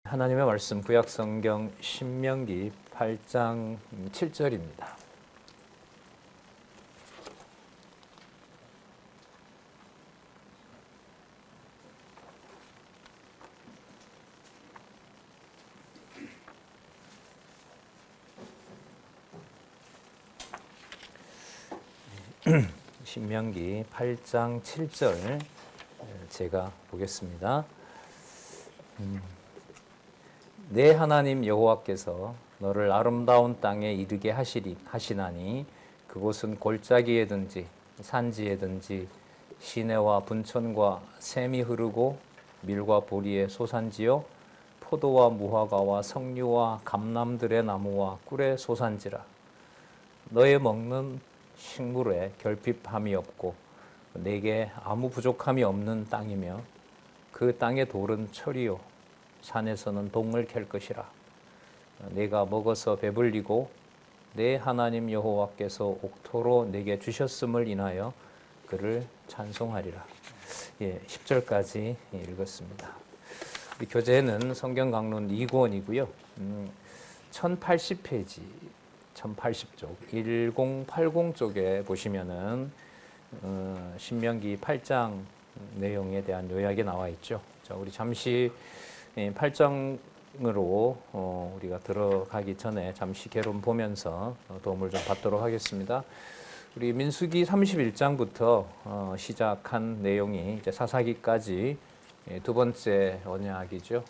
하나님의 말씀 구약성경 신명기 8장 7절입니다. 신명기 8장 7절 제가 보겠습니다. 내 하나님 여호와께서 너를 아름다운 땅에 이르게 하시나니 그곳은 골짜기에든지 산지에든지 시내와 분천과 샘이 흐르고 밀과 보리의 소산지요 포도와 무화과와 석류와 감람들의 나무와 꿀의 소산지라. 너의 먹는 식물에 결핍함이 없고 내게 아무 부족함이 없는 땅이며 그 땅의 돌은 철이요 산에서는 동을 캘 것이라. 내가 먹어서 배불리고 내 하나님 여호와께서 옥토로 내게 주셨음을 인하여 그를 찬송하리라. 10절까지 읽었습니다. 우리 교재는 성경 강론 2권이고요. 1080페이지 1080쪽 1080 쪽에 보시면은 신명기 8장 내용에 대한 요약이 나와 있죠. 자, 우리 잠시 8장으로 우리가 들어가기 전에 잠시 개론 보면서 도움을 좀 받도록 하겠습니다. 우리 민수기 31장부터 시작한 내용이 이제 사사기까지 두 번째 언약이죠.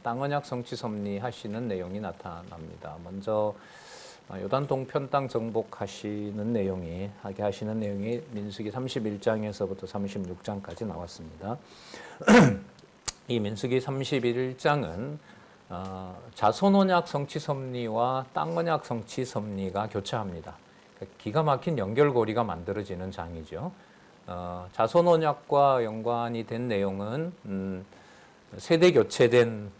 땅 언약 성취 섭리 하시는 내용이 나타납니다. 먼저 요단 동편 땅 정복하시는 내용이 하게 하시는 내용이 민수기 31장에서부터 36장까지 나왔습니다. 이 민수기 31장은 자손 언약 성취 섭리와 땅 언약 성취 섭리가 교차합니다. 기가 막힌 연결고리가 만들어지는 장이죠. 자손 언약과 연관이 된 내용은 세대 교체된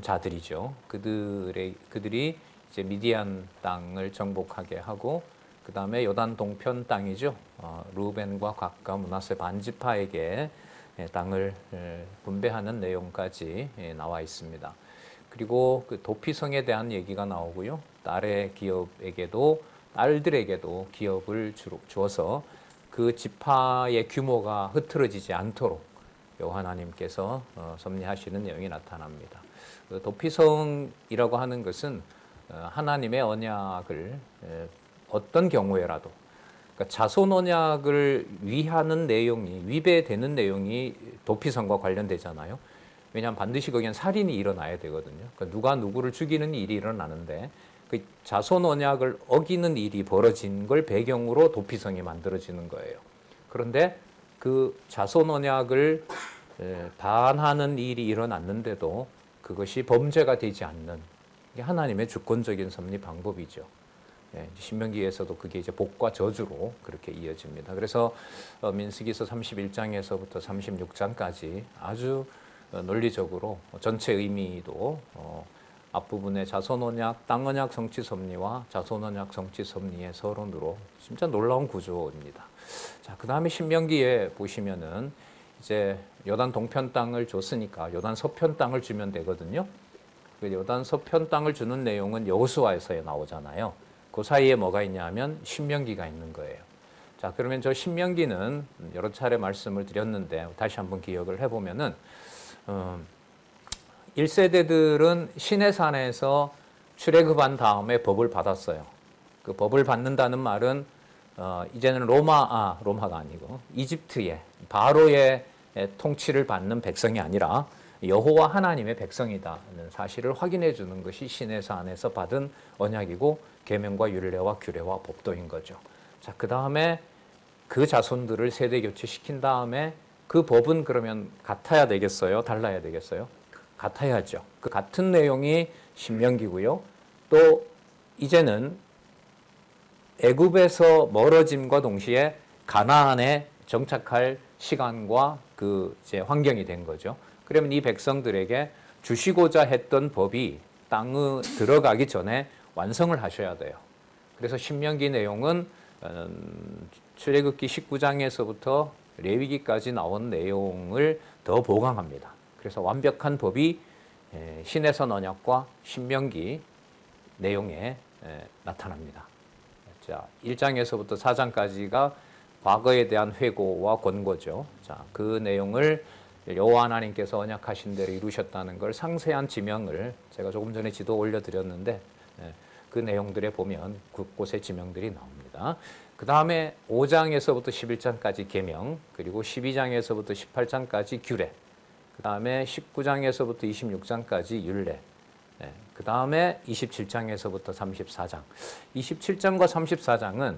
자들이죠. 그들이 이제 미디안 땅을 정복하게 하고 그 다음에 요단 동편 땅이죠. 루벤과 갓과 므낫세 반지파에게 땅을 분배하는 내용까지 나와 있습니다. 그리고 그 도피성에 대한 얘기가 나오고요. 딸들에게도 기업을 주어서 그 지파의 규모가 흐트러지지 않도록 여호와 하나님께서 섭리하시는 내용이 나타납니다. 그 도피성이라고 하는 것은 하나님의 언약을 어떤 경우에라도 그러니까 자손 언약을 위하는 내용이 위배되는 내용이 도피성과 관련되잖아요. 왜냐하면 반드시 거기엔 살인이 일어나야 되거든요. 그러니까 누가 누구를 죽이는 일이 일어나는데 그 자손 언약을 어기는 일이 벌어진 걸 배경으로 도피성이 만들어지는 거예요. 그런데 그 자손 언약을 반하는 일이 일어났는데도 그것이 범죄가 되지 않는 이게 하나님의 주권적인 섭리 방법이죠. 신명기에서도 그게 이제 복과 저주로 그렇게 이어집니다. 그래서 민수기서 31장에서부터 36장까지 아주 논리적으로 전체 의미도 앞부분의 자손 언약, 땅 언약 성취 섭리와 자손 언약 성취 섭리의 서론으로 진짜 놀라운 구조입니다. 자, 그 다음에 신명기에 보시면은 이제 요단 동편 땅을 줬으니까 요단 서편 땅을 주면 되거든요. 그 요단 서편 땅을 주는 내용은 여호수아에서 나오잖아요. 그 사이에 뭐가 있냐면 신명기가 있는 거예요. 자, 그러면 저 신명기는 여러 차례 말씀을 드렸는데 다시 한번 기억을 해보면은 1세대들은 시내산에서 출애굽한 다음에 법을 받았어요. 그 법을 받는다는 말은 이제는 로마가 아니고 이집트의 바로의 통치를 받는 백성이 아니라 여호와 하나님의 백성이다는 사실을 확인해 주는 것이 시내산에서 받은 언약이고 계명과 율례와 규례와 법도인 거죠. 자, 그 다음에 그 자손들을 세대 교체시킨 다음에 그 법은 그러면 같아야 되겠어요? 달라야 되겠어요? 같아야죠. 그 같은 내용이 신명기고요. 또 이제는 애굽에서 멀어짐과 동시에 가나안에 정착할 시간과 그 이제 환경이 된 거죠. 그러면 이 백성들에게 주시고자 했던 법이 땅에 들어가기 전에 완성을 하셔야 돼요. 그래서 신명기 내용은 출애굽기 19장에서부터 레위기까지 나온 내용을 더 보강합니다. 그래서 완벽한 법이 신에서 언약과 신명기 내용에 나타납니다. 자, 1장에서부터 4장까지가 과거에 대한 회고와 권고죠. 자, 그 내용을 여호와 하나님께서 언약하신 대로 이루셨다는 걸 상세한 지명을 제가 조금 전에 지도 올려드렸는데 그 내용들에 보면 곳곳에 지명들이 나옵니다. 그 다음에 5장에서부터 11장까지 계명, 그리고 12장에서부터 18장까지 규례, 그 다음에 19장에서부터 26장까지 율례, 그 다음에 27장에서부터 34장. 27장과 34장은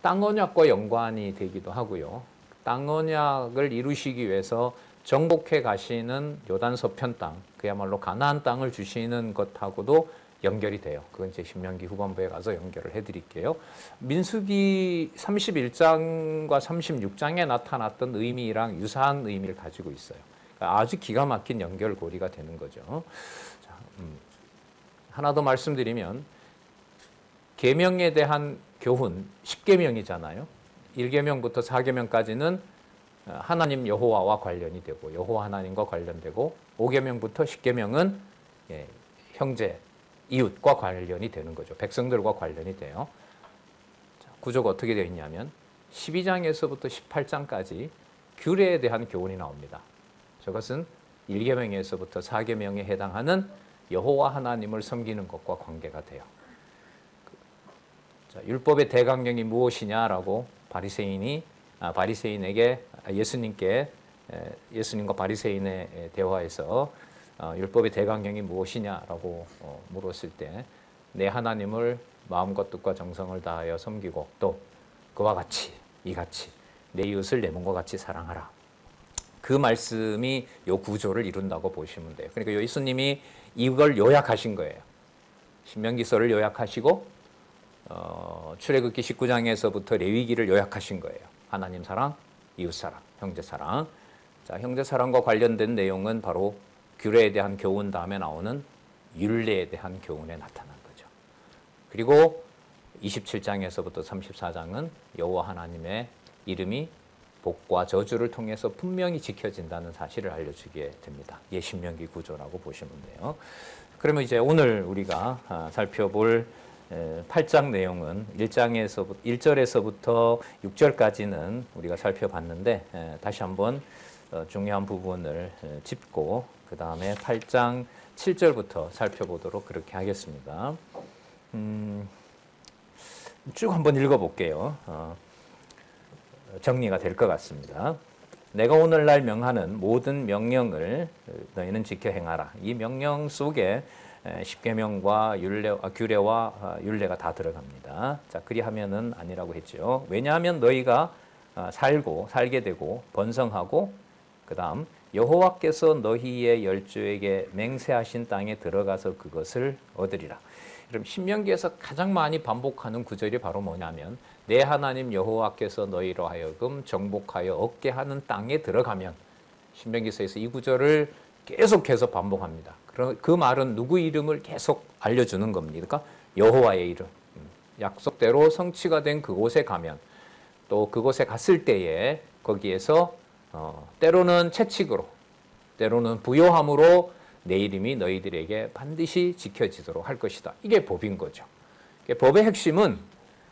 땅 언약과 연관이 되기도 하고요. 땅 언약을 이루시기 위해서 정복해 가시는 요단 서편 땅, 그야말로 가나안 땅을 주시는 것하고도 연결이 돼요. 그건 이제 신명기 후반부에 가서 연결을 해드릴게요. 민수기 31장과 36장에 나타났던 의미랑 유사한 의미를 가지고 있어요. 그러니까 아주 기가 막힌 연결고리가 되는 거죠. 자, 하나 더 말씀드리면 계명에 대한 교훈 10계명이잖아요. 1계명부터 4계명까지는 하나님 여호와와 관련이 되고 여호와 하나님과 관련되고 5계명부터 10계명은 형제, 이웃과 관련이 되는 거죠. 백성들과 관련이 돼요. 자, 구조가 어떻게 되어 있냐면 12장에서부터 18장까지 규례에 대한 교훈이 나옵니다. 저것은 1계명에서부터 4계명에 해당하는 여호와 하나님을 섬기는 것과 관계가 돼요. 자, 율법의 대강령이 무엇이냐라고 바리새인에게 예수님과 바리새인의 대화에서 율법의 대강령이 무엇이냐라고 물었을 때 내 하나님을 마음과 뜻과 정성을 다하여 섬기고 또 그와 같이 이같이 내 이웃을 내 몸과 같이 사랑하라. 그 말씀이 요 구조를 이룬다고 보시면 돼요. 그러니까 예수님이 이걸 요약하신 거예요. 신명기서를 요약하시고 출애굽기 19장에서부터 레위기를 요약하신 거예요. 하나님 사랑, 이웃 사랑, 형제 사랑. 자, 형제 사랑과 관련된 내용은 바로 규례에 대한 교훈 다음에 나오는 율례에 대한 교훈에 나타난 거죠. 그리고 27장에서부터 34장은 여호와 하나님의 이름이 복과 저주를 통해서 분명히 지켜진다는 사실을 알려주게 됩니다. 신명기 구조라고 보시면 돼요. 그러면 이제 오늘 우리가 살펴볼 8장 내용은 1절에서부터 6절까지는 우리가 살펴봤는데 다시 한번 중요한 부분을 짚고 그 다음에 8장 7절부터 살펴보도록 그렇게 하겠습니다. 쭉 한번 읽어볼게요. 정리가 될 것 같습니다. 내가 오늘날 명하는 모든 명령을 너희는 지켜 행하라. 이 명령 속에 십계명과 규례와 율례가 다 들어갑니다. 자, 그리하면은 아니라고 했죠. 왜냐하면 너희가 살게 되고 번성하고 그다음 여호와께서 너희의 열조에게 맹세하신 땅에 들어가서 그것을 얻으리라. 그럼 신명기에서 가장 많이 반복하는 구절이 바로 뭐냐면 내 하나님 여호와께서 너희로 하여금 정복하여 얻게 하는 땅에 들어가면, 신명기서에서 이 구절을 계속해서 반복합니다. 그 말은 누구 이름을 계속 알려주는 겁니까? 여호와의 이름. 약속대로 성취가 된 그곳에 가면, 또 그곳에 갔을 때에 거기에서 때로는 채찍으로, 때로는 부요함으로 내 이름이 너희들에게 반드시 지켜지도록 할 것이다. 이게 법인 거죠. 법의 핵심은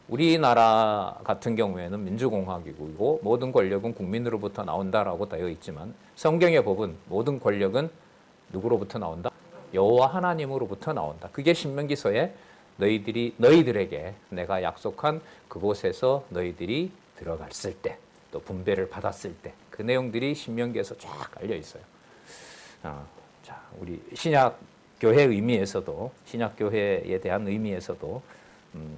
우리나라 같은 경우에는 민주공화국이고 모든 권력은 국민으로부터 나온다라고 되어 있지만 성경의 법은 모든 권력은 누구로부터 나온다? 여호와 하나님으로부터 나온다. 그게 신명기서에 너희들에게 내가 약속한 그곳에서 너희들이 들어갔을 때, 또 분배를 받았을 때 그 내용들이 신명기에서 쫙 알려 있어요. 자, 우리 신약교회 의미에서도, 신약교회에 대한 의미에서도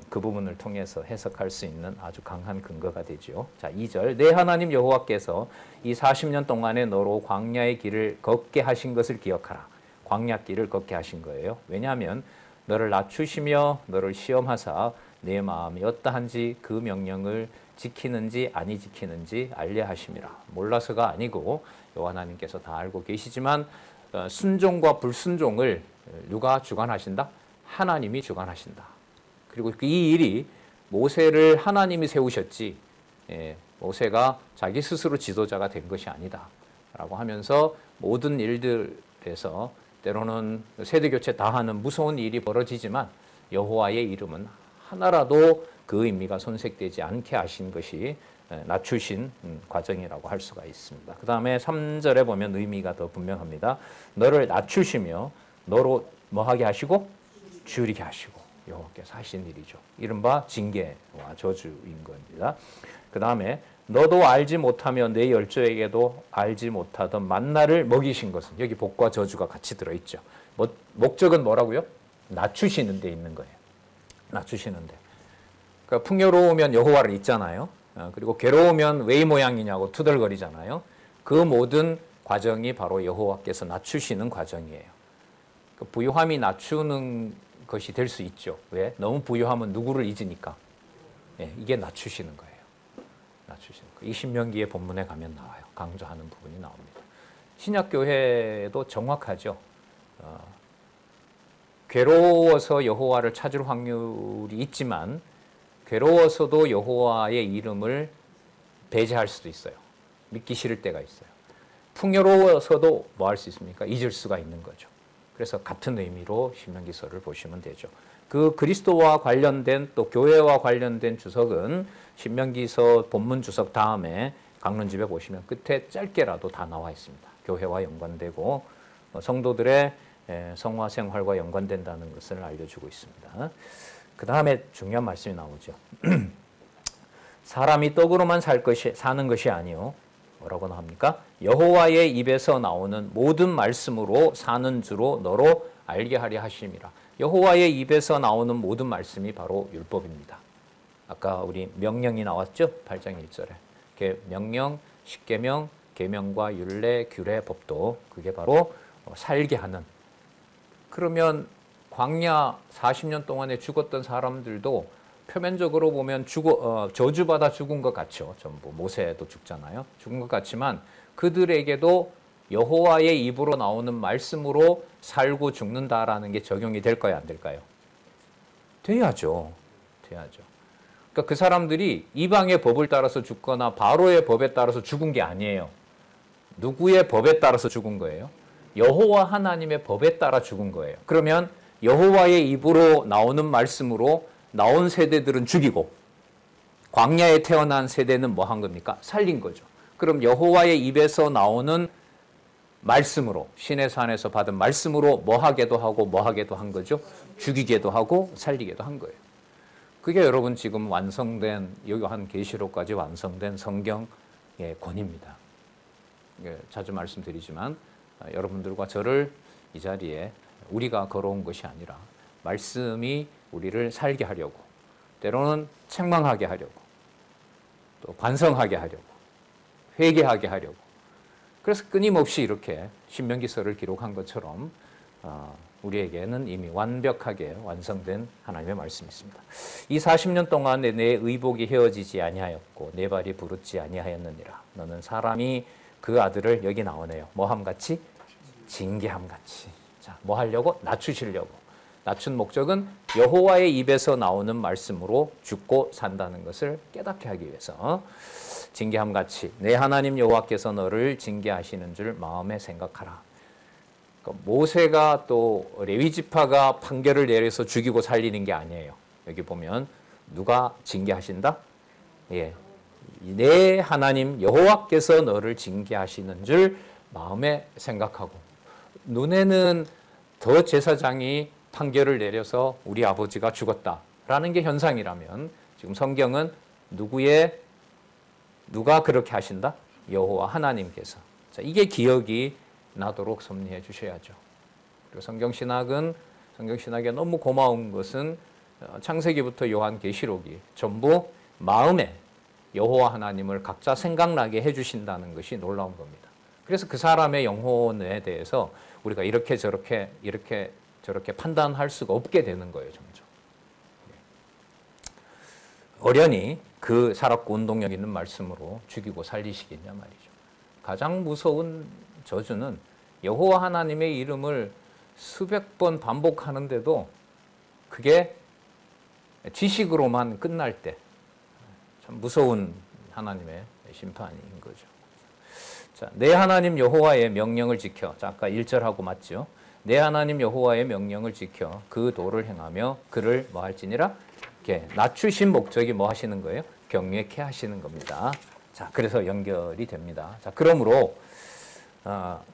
그 부분을 통해서 해석할 수 있는 아주 강한 근거가 되죠. 자, 2절. 내 하나님 여호와께서 이 40년 동안에 너로 광야의 길을 걷게 하신 것을 기억하라. 광야길을 걷게 하신 거예요. 왜냐하면 너를 낮추시며 너를 시험하사 내 마음이 어떠한지 그 명령을 지키는지 아니 지키는지 알려 하심이라. 몰라서가 아니고 여호와 하나님께서 다 알고 계시지만 순종과 불순종을 누가 주관하신다? 하나님이 주관하신다. 그리고 이 일이 모세를 하나님이 세우셨지 모세가 자기 스스로 지도자가 된 것이 아니다 라고 하면서 모든 일들, 이스라엘에서 때로는 세대교체 다 하는 무서운 일이 벌어지지만 여호와의 이름은 하나라도 그 의미가 손색되지 않게 하신 것이 낮추신 과정이라고 할 수가 있습니다. 그 다음에 3절에 보면 의미가 더 분명합니다. 너를 낮추시며 너로 뭐하게 하시고 줄이게 하시고 여호와께서 하신 일이죠. 이른바 징계와 저주인 겁니다. 그 다음에 너도 알지 못하며 내 열조에게도 알지 못하던 만나를 먹이신 것은, 여기 복과 저주가 같이 들어있죠. 목적은 뭐라고요? 낮추시는 데 있는 거예요. 낮추시는 데. 그러니까 풍요로우면 여호와를 잊잖아요. 그리고 괴로우면 왜 이 모양이냐고 투덜거리잖아요. 그 모든 과정이 바로 여호와께서 낮추시는 과정이에요. 부유함이 낮추는 것이 될 수 있죠. 왜? 너무 부유하면 누구를 잊으니까. 이게 낮추시는 거예요. 낮추시는 거. 이 신명기의 본문에 가면 나와요. 강조하는 부분이 나옵니다. 신약교회도 정확하죠. 괴로워서 여호와를 찾을 확률이 있지만 괴로워서도 여호와의 이름을 배제할 수도 있어요. 믿기 싫을 때가 있어요. 풍요로워서도 뭐 할 수 있습니까? 잊을 수가 있는 거죠. 그래서 같은 의미로 신명기서를 보시면 되죠. 그 그리스도와 관련된 또 교회와 관련된 주석은 신명기서 본문 주석 다음에 강론집에 보시면 끝에 짧게라도 다 나와 있습니다. 교회와 연관되고 성도들의 성화 생활과 연관된다는 것을 알려주고 있습니다. 그 다음에 중요한 말씀이 나오죠. 사람이 떡으로만 사는 것이 아니요. 뭐라고 합니까? 여호와의 입에서 나오는 모든 말씀으로 사는 주로 너로 알게 하려 하심이라. 여호와의 입에서 나오는 모든 말씀이 바로 율법입니다. 아까 우리 명령이 나왔죠? 8장 1절에. 명령, 십계명, 계명과 율례, 규례, 법도 그게 바로 살게 하는. 그러면 광야 40년 동안에 죽었던 사람들도 표면적으로 보면 저주받아 죽은 것 같죠. 전부 모세도 죽잖아요. 죽은 것 같지만 그들에게도 여호와의 입으로 나오는 말씀으로 살고 죽는다라는 게 적용이 될까요? 안 될까요? 돼야죠. 돼야죠. 그러니까 그 사람들이 이방의 법을 따라서 죽거나 바로의 법에 따라서 죽은 게 아니에요. 누구의 법에 따라서 죽은 거예요? 여호와 하나님의 법에 따라 죽은 거예요. 그러면 여호와의 입으로 나오는 말씀으로 나온 세대들은 죽이고 광야에 태어난 세대는 뭐 한 겁니까? 살린 거죠. 그럼 여호와의 입에서 나오는 말씀으로, 신의 산에서 받은 말씀으로 뭐 하게도 하고 뭐 하게도 한 거죠? 죽이게도 하고 살리게도 한 거예요. 그게 여러분 지금 완성된, 요한계시록까지 완성된 성경의 권위입니다. 자주 말씀드리지만 여러분들과 저를 이 자리에 우리가 걸어온 것이 아니라 말씀이 우리를 살게 하려고, 때로는 책망하게 하려고, 또 반성하게 하려고, 회개하게 하려고, 그래서 끊임없이 이렇게 신명기서를 기록한 것처럼 우리에게는 이미 완벽하게 완성된 하나님의 말씀이 있습니다. 이 40년 동안 내 의복이 헤어지지 아니하였고 내 발이 부르지 아니하였느니라. 너는 사람이 그 아들을, 여기 나오네요. 뭐함같이? 징계함같이. 자, 뭐 하려고? 낮추시려고. 낮춘 목적은 여호와의 입에서 나오는 말씀으로 죽고 산다는 것을 깨닫게 하기 위해서. 징계함같이 내 하나님 여호와께서 너를 징계하시는 줄 마음에 생각하라. 그러니까 모세가 또 레위 지파가 판결을 내려서 죽이고 살리는 게 아니에요. 여기 보면 누가 징계하신다? 예, 내 하나님 여호와께서 너를 징계하시는 줄 마음에 생각하고, 눈에는 더 제사장이 판결을 내려서 우리 아버지가 죽었다라는 게 현상이라면 지금 성경은 누가 그렇게 하신다? 여호와 하나님께서. 자, 이게 기억이 나도록 섭리해 주셔야죠. 그리고 성경신학에 너무 고마운 것은 창세기부터 요한계시록이 전부 마음에 여호와 하나님을 각자 생각나게 해주신다는 것이 놀라운 겁니다. 그래서 그 사람의 영혼에 대해서 우리가 이렇게 저렇게 판단할 수가 없게 되는 거예요, 점점. 어련히 그 살았고 운동력 있는 말씀으로 죽이고 살리시겠냐 말이죠. 가장 무서운 저주는 여호와 하나님의 이름을 수백 번 반복하는데도 그게 지식으로만 끝날 때 참 무서운 하나님의 심판인 거죠. 자, 내 하나님 여호와의 명령을 지켜. 자, 아까 1절하고 맞죠? 내 하나님 여호와의 명령을 지켜 그 도를 행하며 그를 뭐 할지니라? 이렇게 낮추신 목적이 뭐 하시는 거예요? 경외케 하시는 겁니다. 자, 그래서 연결이 됩니다. 자, 그러므로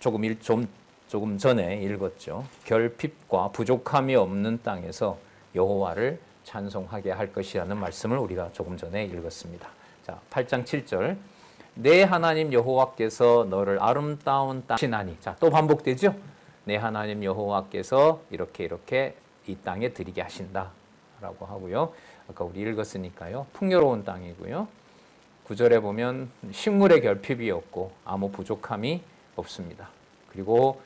조금 전에 읽었죠. 결핍과 부족함이 없는 땅에서 여호와를 찬송하게 할 것이라는 말씀을 우리가 조금 전에 읽었습니다. 자, 8장 7절. 내 하나님 여호와께서 너를 아름다운 땅 하시나니. 자, 또 반복되죠? 내 하나님 여호와께서 이렇게 이 땅에 드리게 하신다라고 하고요. 아까 우리 읽었으니까요. 풍요로운 땅이고요. 9절에 보면 식물의 결핍이 없고 아무 부족함이 없습니다. 그리고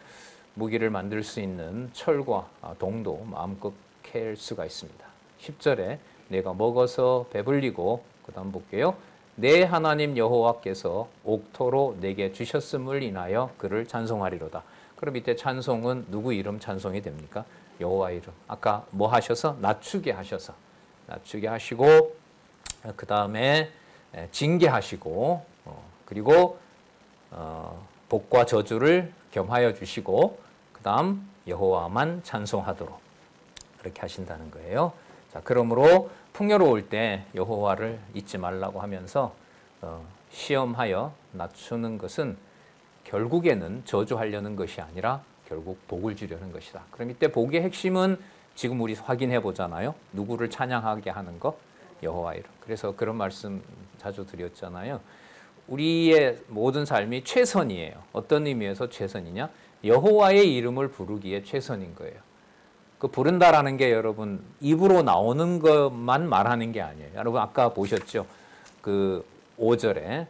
무기를 만들 수 있는 철과 동도 마음껏 캘 수가 있습니다. 10절에 내가 먹어서 배불리고, 그 다음 볼게요. 내 하나님 여호와께서 옥토로 내게 주셨음을 인하여 그를 찬송하리로다. 그럼 이때 찬송은 누구 이름 찬송이 됩니까? 여호와 이름. 아까 뭐 하셔서? 낮추게 하시고, 그 다음에 징계하시고, 그리고 복과 저주를 겸하여 주시고, 그 다음 여호와만 찬송하도록 그렇게 하신다는 거예요. 자, 그러므로 풍요로울 때 여호와를 잊지 말라고 하면서 시험하여 낮추는 것은 결국에는 저주하려는 것이 아니라 결국 복을 주려는 것이다. 그럼 이때 복의 핵심은 지금 우리 확인해 보잖아요. 누구를 찬양하게 하는 것? 여호와 이름. 그래서 그런 말씀 자주 드렸잖아요. 우리의 모든 삶이 최선이에요. 어떤 의미에서 최선이냐? 여호와의 이름을 부르기에 최선인 거예요. 그 부른다라는 게 여러분 입으로 나오는 것만 말하는 게 아니에요. 여러분 아까 보셨죠? 그 5절에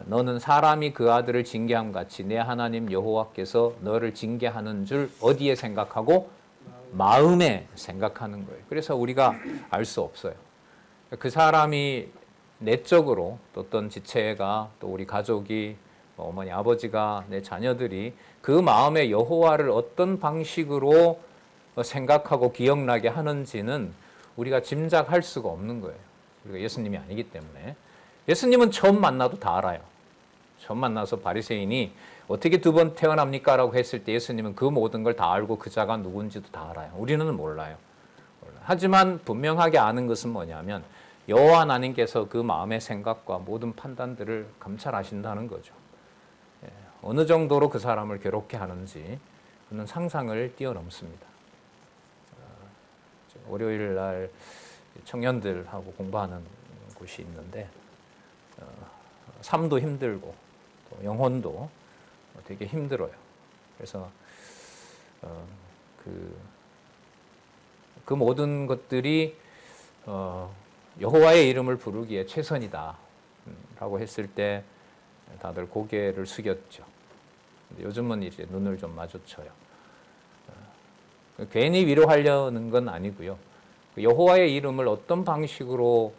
너는 사람이 그 아들을 징계함 같이 내 하나님 여호와께서 너를 징계하는 줄 어디에 생각하고? 마음에 생각하는 거예요. 그래서 우리가 알 수 없어요. 그 사람이 내적으로 또 어떤 지체가 또 우리 가족이 어머니 아버지가 내 자녀들이 그 마음에 여호와를 어떤 방식으로 생각하고 기억나게 하는지는 우리가 짐작할 수가 없는 거예요. 우리가 예수님이 아니기 때문에. 예수님은 처음 만나도 다 알아요. 처음 만나서 바리새인이 어떻게 두 번 태어납니까? 라고 했을 때 예수님은 그 모든 걸 다 알고 그 자가 누군지도 다 알아요. 우리는 몰라요. 하지만 분명하게 아는 것은 뭐냐면 여호와 하나님께서 그 마음의 생각과 모든 판단들을 감찰하신다는 거죠. 어느 정도로 그 사람을 괴롭게 하는지 그는 상상을 뛰어넘습니다. 월요일 날 청년들하고 공부하는 곳이 있는데 삶도 힘들고 또 영혼도 되게 힘들어요. 그래서 그 모든 것들이 여호와의 이름을 부르기에 최선이다 라고 했을 때 다들 고개를 숙였죠. 근데 요즘은 이제 눈을 좀 마주쳐요. 괜히 위로하려는 건 아니고요. 여호와의 이름을 어떤 방식으로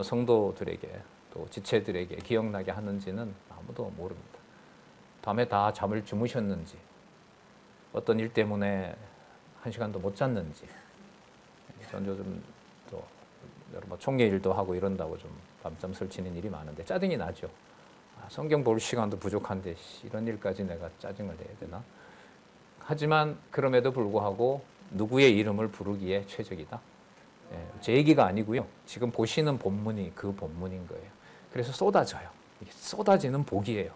성도들에게 또 지체들에게 기억나게 하는지는 아무도 모릅니다. 밤에 다 잠을 주무셨는지, 어떤 일 때문에 한 시간도 못 잤는지. 전 요즘 또 여러 총회 일도 하고 이런다고 좀 밤잠 설치는 일이 많은데 짜증이 나죠. 성경 볼 시간도 부족한데 이런 일까지 내가 짜증을 내야 되나? 하지만 그럼에도 불구하고 누구의 이름을 부르기에 최적이다. 제 얘기가 아니고요. 지금 보시는 본문이 그 본문인 거예요. 그래서 쏟아져요. 쏟아지는 복이에요.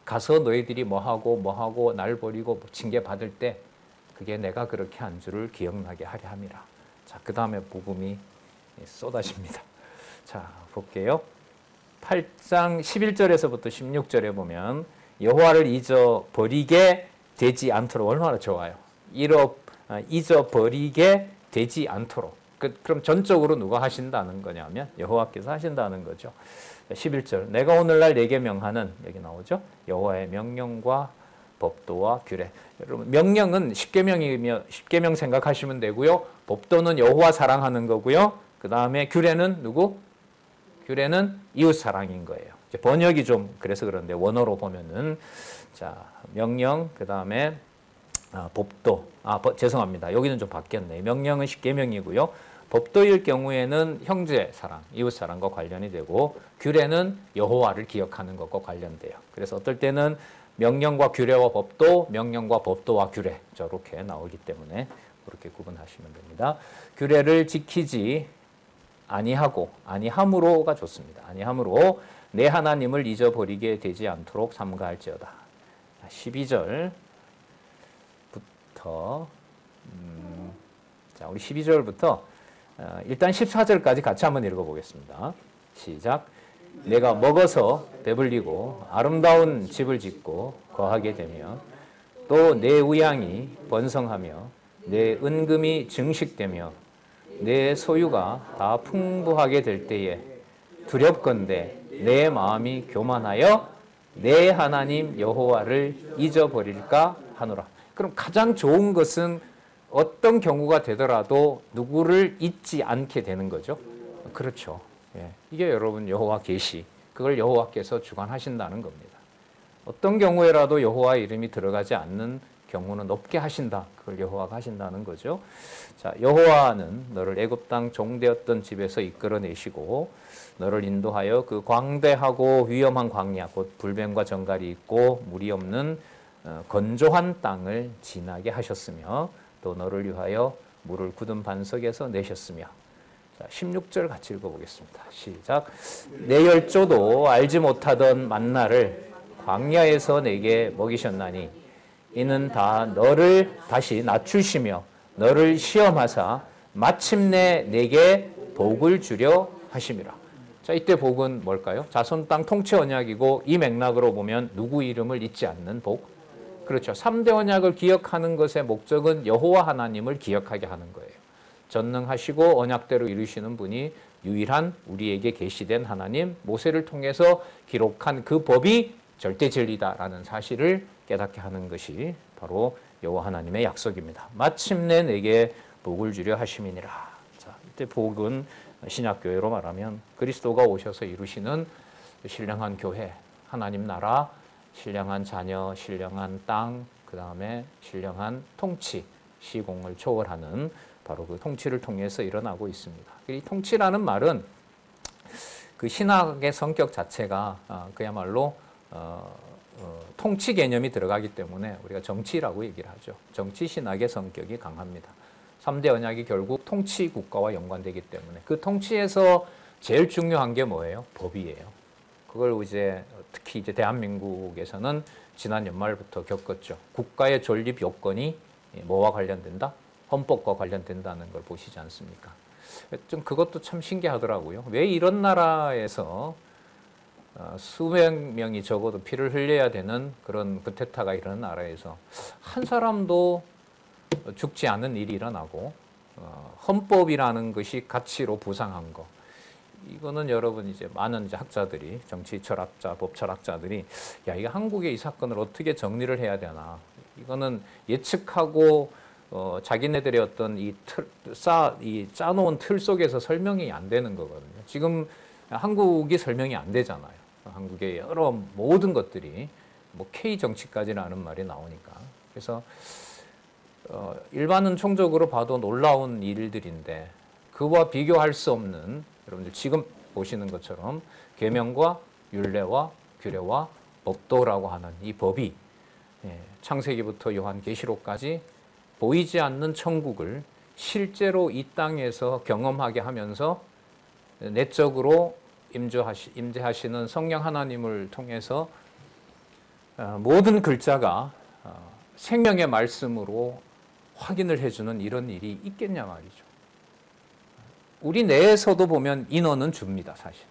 가서 너희들이 뭐하고 날 버리고 징계 받을 때 그게 내가 그렇게 한 줄을 기억나게 하려 함이라. 자, 그 다음에 복음이 쏟아집니다. 자, 볼게요. 8장 11절에서부터 16절에 보면 여호와를 잊어버리게 되지 않도록. 얼마나 좋아요. 잊어버리게 되지 않도록. 그럼 전적으로 누가 하신다는 거냐면 여호와께서 하신다는 거죠. 11절 내가 오늘날 내게 명하는, 여기 나오죠. 여호와의 명령과 법도와 규례. 여러분 명령은 십계명 생각하시면 되고요. 법도는 여호와 사랑하는 거고요. 그 다음에 규례는 누구? 규례는 이웃 사랑인 거예요. 이제 번역이 좀 그래서 그런데 원어로 보면은 자 명령 그 다음에 법도 죄송합니다. 여기는 좀 바뀌었네요. 명령은 십계명이고요. 법도일 경우에는 형제 사랑, 이웃 사랑과 관련이 되고 규례는 여호와를 기억하는 것과 관련돼요. 그래서 어떨 때는 명령과 규례와 법도, 명령과 법도와 규례 저렇게 나오기 때문에 그렇게 구분하시면 됩니다. 규례를 지키지 아니하고 아니함으로가 좋습니다. 아니함으로 내 하나님을 잊어버리게 되지 않도록 삼가할지어다. 12절부터 자, 우리 12절부터 일단 14절까지 같이 한번 읽어보겠습니다. 시작. 내가 먹어서 배불리고 아름다운 집을 짓고 거하게 되며 또 내 우양이 번성하며 내 은금이 증식되며 내 소유가 다 풍부하게 될 때에 두렵건대 내 마음이 교만하여 내 하나님 여호와를 잊어버릴까 하노라. 그럼 가장 좋은 것은 어떤 경우가 되더라도 누구를 잊지 않게 되는 거죠. 그렇죠. 예. 이게 여러분 여호와 계시, 그걸 여호와께서 주관하신다는 겁니다. 어떤 경우에라도 여호와 이름이 들어가지 않는 경우는 없게 하신다. 그걸 여호와가 하신다는 거죠. 자, 여호와는 너를 애굽 땅 종되었던 집에서 이끌어내시고 너를 인도하여 그 광대하고 위험한 광야, 곧 불뱀과 정갈이 있고 물이 없는 건조한 땅을 지나게 하셨으며 또 너를 위하여 물을 굳은 반석에서 내셨으며. 자, 16절 같이 읽어보겠습니다. 시작. 내 열조도 알지 못하던 만나를 광야에서 내게 먹이셨나니 이는 다 너를 다시 낮추시며 너를 시험하사 마침내 내게 복을 주려 하심이라. 자, 이때 복은 뭘까요? 자손 땅 통치 언약이고 이 맥락으로 보면 누구 이름을 잊지 않는 복. 그렇죠. 3대 언약을 기억하는 것의 목적은 여호와 하나님을 기억하게 하는 거예요. 전능하시고 언약대로 이루시는 분이 유일한 우리에게 계시된 하나님, 모세를 통해서 기록한 그 법이 절대 진리다라는 사실을 깨닫게 하는 것이 바로 여호와 하나님의 약속입니다. 마침내 내게 복을 주려 하심이니라. 자, 이때 복은 신약교회로 말하면 그리스도가 오셔서 이루시는 신령한 교회, 하나님 나라, 신령한 자녀, 신령한 땅, 그 다음에 신령한 통치, 시공을 초월하는 바로 그 통치를 통해서 일어나고 있습니다. 이 통치라는 말은 그 신학의 성격 자체가 그야말로 통치 개념이 들어가기 때문에 우리가 정치라고 얘기를 하죠. 정치 신학의 성격이 강합니다. 3대 언약이 결국 통치 국가와 연관되기 때문에 그 통치에서 제일 중요한 게 뭐예요? 법이에요. 그걸 이제 특히 이제 대한민국에서는 지난 연말부터 겪었죠. 국가의 존립 요건이 뭐와 관련된다? 헌법과 관련된다는 걸 보시지 않습니까? 좀 그것도 참 신기하더라고요. 왜 이런 나라에서 수백 명이 적어도 피를 흘려야 되는 그런 쿠데타가 일어난 나라에서 한 사람도 죽지 않은 일이 일어나고 헌법이라는 것이 가치로 부상한 거, 이거는 여러분 이제 많은 이제 학자들이, 정치 철학자, 법 철학자들이 야, 이거 한국의 이 사건을 어떻게 정리를 해야 되나, 이거는 예측하고 자기네들의 어떤 이 짜놓은 틀 속에서 설명이 안 되는 거거든요. 지금 한국이 설명이 안 되잖아요. 한국의 여러 모든 것들이 뭐 K 정치까지라는 말이 나오니까. 그래서 일반은 총적으로 봐도 놀라운 일들인데 그와 비교할 수 없는, 여러분들 지금 보시는 것처럼 계명과 율례와 규례와 법도라고 하는 이 법이 창세기부터 요한계시록까지 보이지 않는 천국을 실제로 이 땅에서 경험하게 하면서 내적으로 임재하시는 성령 하나님을 통해서 모든 글자가 생명의 말씀으로 확인을 해주는 이런 일이 있겠냐 말이죠. 우리 내에서도 보면 인원은 줍니다, 사실.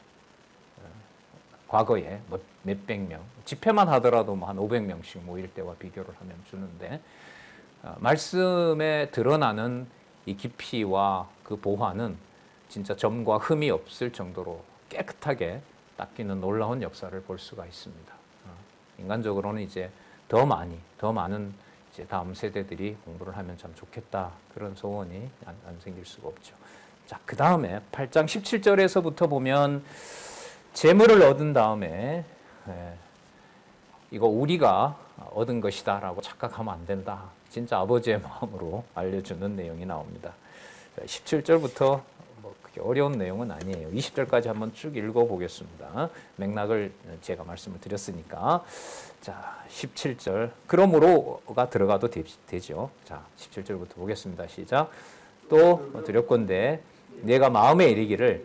과거에 몇백 명, 집회만 하더라도 한 500명씩 모일 때와 비교를 하면 주는데, 말씀에 드러나는 이 깊이와 그 보화는 진짜 점과 흠이 없을 정도로 깨끗하게 닦이는 놀라운 역사를 볼 수가 있습니다. 인간적으로는 이제 더 많은 이제 다음 세대들이 공부를 하면 참 좋겠다, 그런 소원이 안 생길 수가 없죠. 자, 그 다음에 8장 17절에서부터 보면 재물을 얻은 다음에 이거 우리가 얻은 것이다 라고 착각하면 안 된다. 진짜 아버지의 마음으로 알려주는 내용이 나옵니다. 17절부터 뭐 그렇게 어려운 내용은 아니에요. 20절까지 한번 쭉 읽어보겠습니다. 맥락을 제가 말씀을 드렸으니까. 자, 17절. 그러므로가 들어가도 되죠. 자, 17절부터 보겠습니다. 시작. 또 드렸건대 내가 마음에 이르기를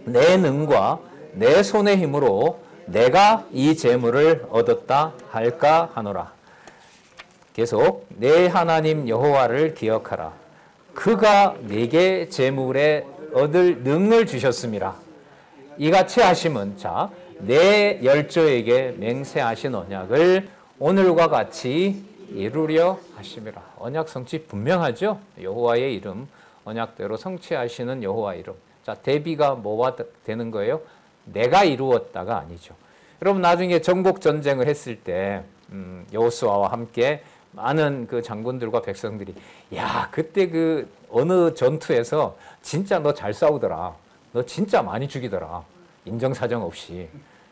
내 능과 내 손의 힘으로 내가 이 재물을 얻었다 할까 하노라. 계속 내 하나님 여호와를 기억하라. 그가 네게 재물에 얻을 능을 주셨음이라. 이같이 하심은 자, 내 열조에게 맹세하신 언약을 오늘과 같이 이루려 하심이라. 언약 성취 분명하죠? 여호와의 이름, 언약대로 성취하시는 여호와 이름. 자, 대비가 뭐가 되는 거예요? 내가 이루었다가 아니죠. 여러분 나중에 정복 전쟁을 했을 때 여호수아와 함께 많은 그 장군들과 백성들이 야, 그때 그 어느 전투에서 진짜 너 잘 싸우더라. 너 진짜 많이 죽이더라. 인정사정 없이.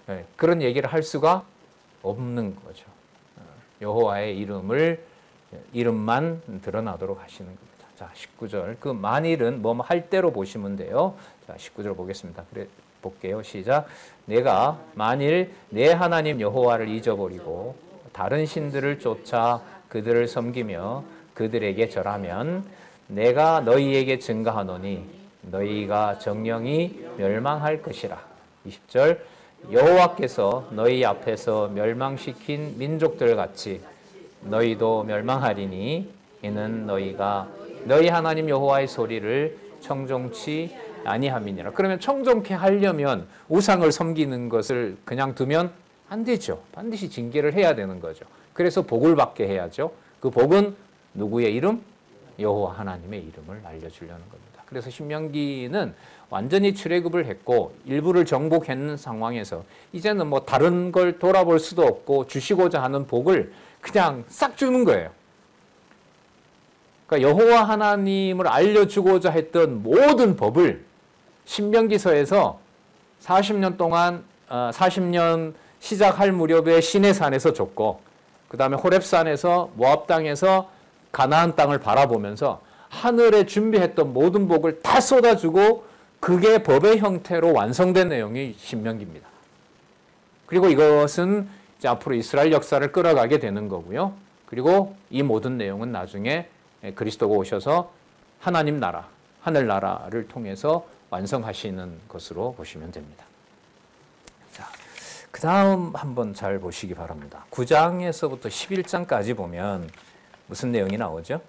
네, 그런 얘기를 할 수가 없는 거죠. 여호와의 이름만 드러나도록 하시는 겁니다. 자, 19절. 그 만일은 뭐 할 대로 보시면 돼요. 자, 19절 보겠습니다. 그래 볼게요. 시작. 내가 만일 내 하나님 여호와를 잊어버리고 다른 신들을 쫓아 그들을 섬기며 그들에게 절하면 내가 너희에게 증거하노니 너희가 정령이 멸망할 것이라. 20절. 여호와께서 너희 앞에서 멸망시킨 민족들 같이 너희도 멸망하리니 이는 너희가 너희 하나님 여호와의 소리를 청종치 아니함이니라. 그러면 청종케 하려면 우상을 섬기는 것을 그냥 두면 안 되죠. 반드시 징계를 해야 되는 거죠. 그래서 복을 받게 해야죠. 그 복은 누구의 이름? 여호와 하나님의 이름을 알려주려는 겁니다. 그래서 신명기는 완전히 출애굽을 했고 일부를 정복했는 상황에서 이제는 뭐 다른 걸 돌아볼 수도 없고 주시고자 하는 복을 그냥 싹 주는 거예요. 그러니까 여호와 하나님을 알려주고자 했던 모든 법을 신명기서에서 40년 동안 40년 시작할 무렵에 시내산에서 줬고 그 다음에 호렙산에서 모압 땅에서 가나안 땅을 바라보면서 하늘에 준비했던 모든 복을 다 쏟아주고 그게 법의 형태로 완성된 내용이 신명기입니다. 그리고 이것은 이제 앞으로 이스라엘 역사를 끌어가게 되는 거고요. 그리고 이 모든 내용은 나중에 그리스도가 오셔서 하나님 나라, 하늘나라를 통해서 완성하시는 것으로 보시면 됩니다. 자, 그 다음 한번 잘 보시기 바랍니다. 9장에서부터 11장까지 보면 무슨 내용이 나오죠?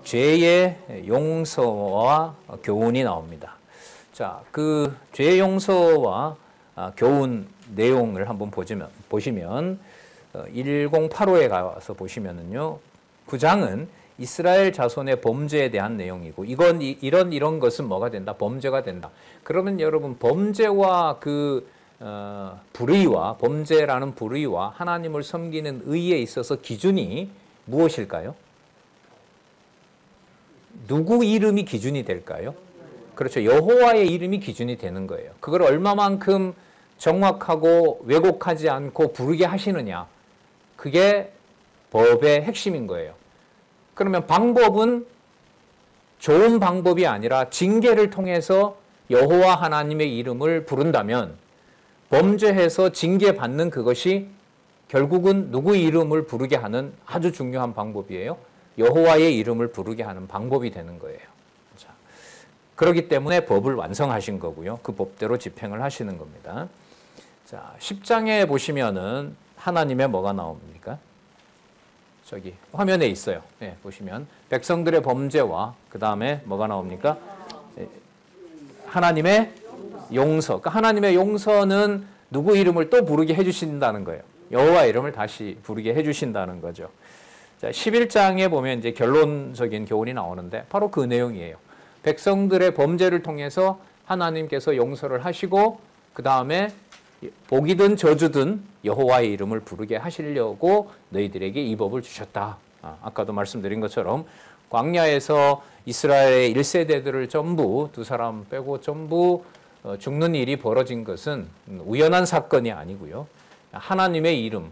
죄의 용서와 교훈이 나옵니다. 자, 그 죄의 용서와 교훈 내용을 한번 보시면 1085에 가서 보시면은요, 9장은 이스라엘 자손의 범죄에 대한 내용이고 이런 것은 뭐가 된다? 범죄가 된다. 그러면 여러분 범죄와 그 불의와 범죄라는 불의와 하나님을 섬기는 의에 있어서 기준이 무엇일까요? 누구 이름이 기준이 될까요? 그렇죠. 여호와의 이름이 기준이 되는 거예요. 그걸 얼마만큼 정확하고 왜곡하지 않고 부르게 하시느냐. 그게 법의 핵심인 거예요. 그러면 방법은 좋은 방법이 아니라 징계를 통해서 여호와 하나님의 이름을 부른다면 범죄해서 징계받는 그것이 결국은 누구 이름을 부르게 하는 아주 중요한 방법이에요. 여호와의 이름을 부르게 하는 방법이 되는 거예요. 자, 그렇기 때문에 법을 완성하신 거고요. 그 법대로 집행을 하시는 겁니다. 자, 10장에 보시면은 하나님의 뭐가 나옵니까? 저기 화면에 있어요. 네, 보시면 백성들의 범죄와 그 다음에 뭐가 나옵니까? 하나님의 용서. 그러니까 하나님의 용서는 누구 이름을 또 부르게 해주신다는 거예요. 여호와 이름을 다시 부르게 해주신다는 거죠. 자, 11장에 보면 이제 결론적인 교훈이 나오는데 바로 그 내용이에요. 백성들의 범죄를 통해서 하나님께서 용서를 하시고 그 다음에 복이든 저주든 여호와의 이름을 부르게 하시려고 너희들에게 이 법을 주셨다. 아까도 말씀드린 것처럼 광야에서 이스라엘의 1세대들을 전부 두 사람 빼고 전부 죽는 일이 벌어진 것은 우연한 사건이 아니고요. 하나님의 이름,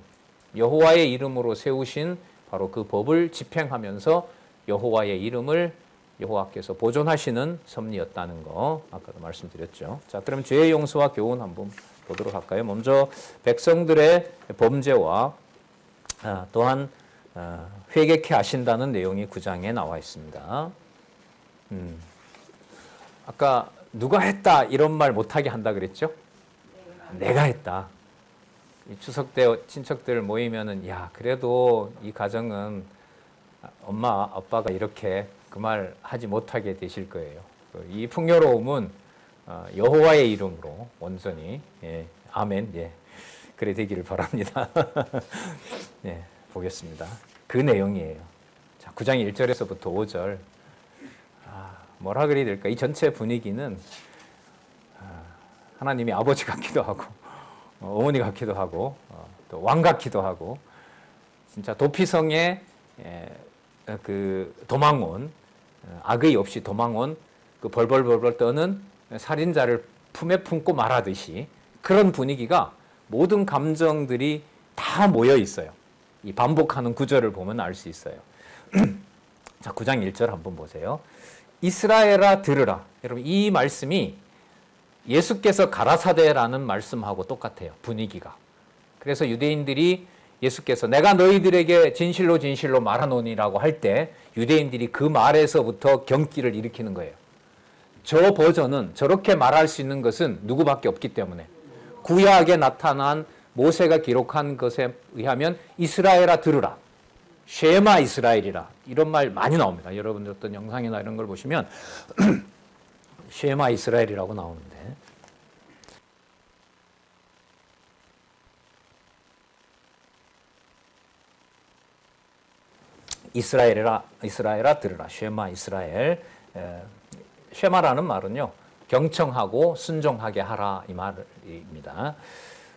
여호와의 이름으로 세우신 바로 그 법을 집행하면서 여호와의 이름을 여호와께서 보존하시는 섭리였다는 거 아까도 말씀드렸죠. 자, 그럼 죄의 용서와 교훈 한번 보도록 할까요? 먼저 백성들의 범죄와 또한 회개케 하신다는 내용이 9장에 나와 있습니다. 아까 누가 했다 이런 말 못하게 한다 그랬죠? 내가 했다. 이 추석 때 친척들 모이면은 야 그래도 이 가정은 엄마 아빠가 이렇게 그 말 하지 못하게 되실 거예요. 이 풍요로움은 여호와의 이름으로 온전히 예, 아멘 예 그래 되기를 바랍니다. 예, 보겠습니다. 그 내용이에요. 자, 9장 1절에서부터 5절 뭐라 그래야 될까? 이 전체 분위기는 하나님이 아버지 같기도 하고 어머니 같기도 하고 또 왕 같기도 하고 진짜 도피성에 그 도망온 악의 없이 도망온 그 벌벌벌벌 떠는 살인자를 품에 품고 말하듯이 그런 분위기가 모든 감정들이 다 모여 있어요. 이 반복하는 구절을 보면 알 수 있어요. 자, 9장 1절 한번 보세요. 이스라엘아 들으라. 여러분 이 말씀이 예수께서 가라사대라는 말씀하고 똑같아요. 분위기가. 그래서 유대인들이 예수께서 내가 너희들에게 진실로 진실로 말하노니라고 할 때 유대인들이 그 말에서부터 경기를 일으키는 거예요. 저 버전은 저렇게 말할 수 있는 것은 누구밖에 없기 때문에 구약에 나타난 모세가 기록한 것에 의하면 이스라엘아 들으라. 쉐마 이스라엘이라. 이런 말 많이 나옵니다. 여러분들 어떤 영상이나 이런 걸 보시면 쉐마 이스라엘이라고 나오는데 이스라엘아 들으라. 쉐마 이스라엘. 쉐마라는 말은요. 경청하고 순종하게 하라 이 말입니다.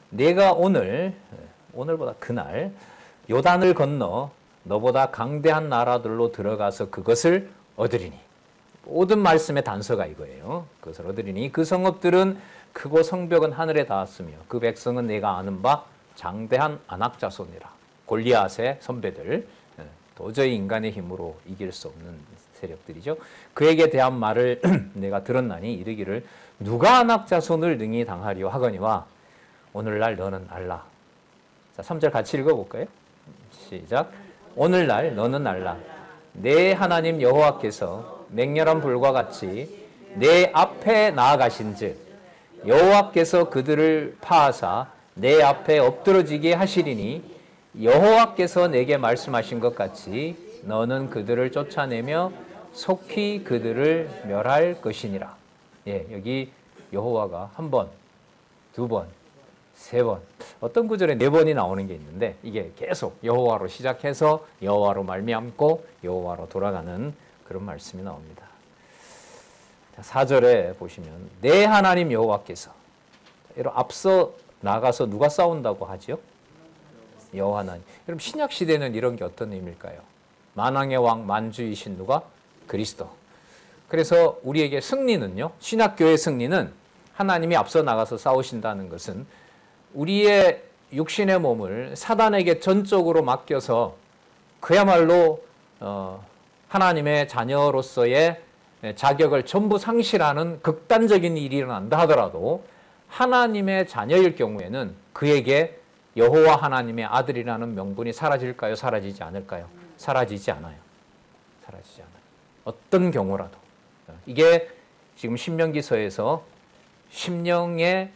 내가 오늘보다 그날 요단을 건너 너보다 강대한 나라들로 들어가서 그것을 얻으리니. 모든 말씀의 단서가 이거예요. 그것을 얻으리니 그 성읍들은 크고 성벽은 하늘에 닿았으며 그 백성은 내가 아는 바 장대한 아낙 자손이라. 골리앗의 선배들. 도저히 인간의 힘으로 이길 수 없는 세력들이죠. 그에게 대한 말을 내가 들었나니 이르기를 누가 아낙 자손을 능히 당하리요 하거니와 오늘날 너는 알라. 자, 3절 같이 읽어볼까요? 시작. 오늘날 너는 알라. 내 하나님 여호와께서 맹렬한 불과 같이 내 앞에 나아가신즉 여호와께서 그들을 파하사 내 앞에 엎드러지게 하시리니 여호와께서 내게 말씀하신 것 같이 너는 그들을 쫓아내며 속히 그들을 멸할 것이니라. 예, 여기 여호와가 한 번, 두 번, 세 번, 어떤 구절에 네 번이 나오는 게 있는데 이게 계속 여호와로 시작해서 여호와로 말미암고 여호와로 돌아가는 그런 말씀이 나옵니다. 4절에 보시면 내 하나님 여호와께서 앞서 나가서 누가 싸운다고 하지요? 여호와 하나님. 여러분 신약 시대는 이런 게 어떤 의미일까요? 만왕의 왕 만주이신 누가? 그리스도. 그래서 우리에게 승리는요. 신약교의 승리는 하나님이 앞서 나가서 싸우신다는 것은 우리의 육신의 몸을 사단에게 전적으로 맡겨서 그야말로 하나님의 자녀로서의 자격을 전부 상실하는 극단적인 일이 일어난다 하더라도 하나님의 자녀일 경우에는 그에게 여호와 하나님의 아들이라는 명분이 사라질까요? 사라지지 않을까요? 사라지지 않아요. 사라지지 않아요. 어떤 경우라도. 이게 지금 신명기서에서 심령의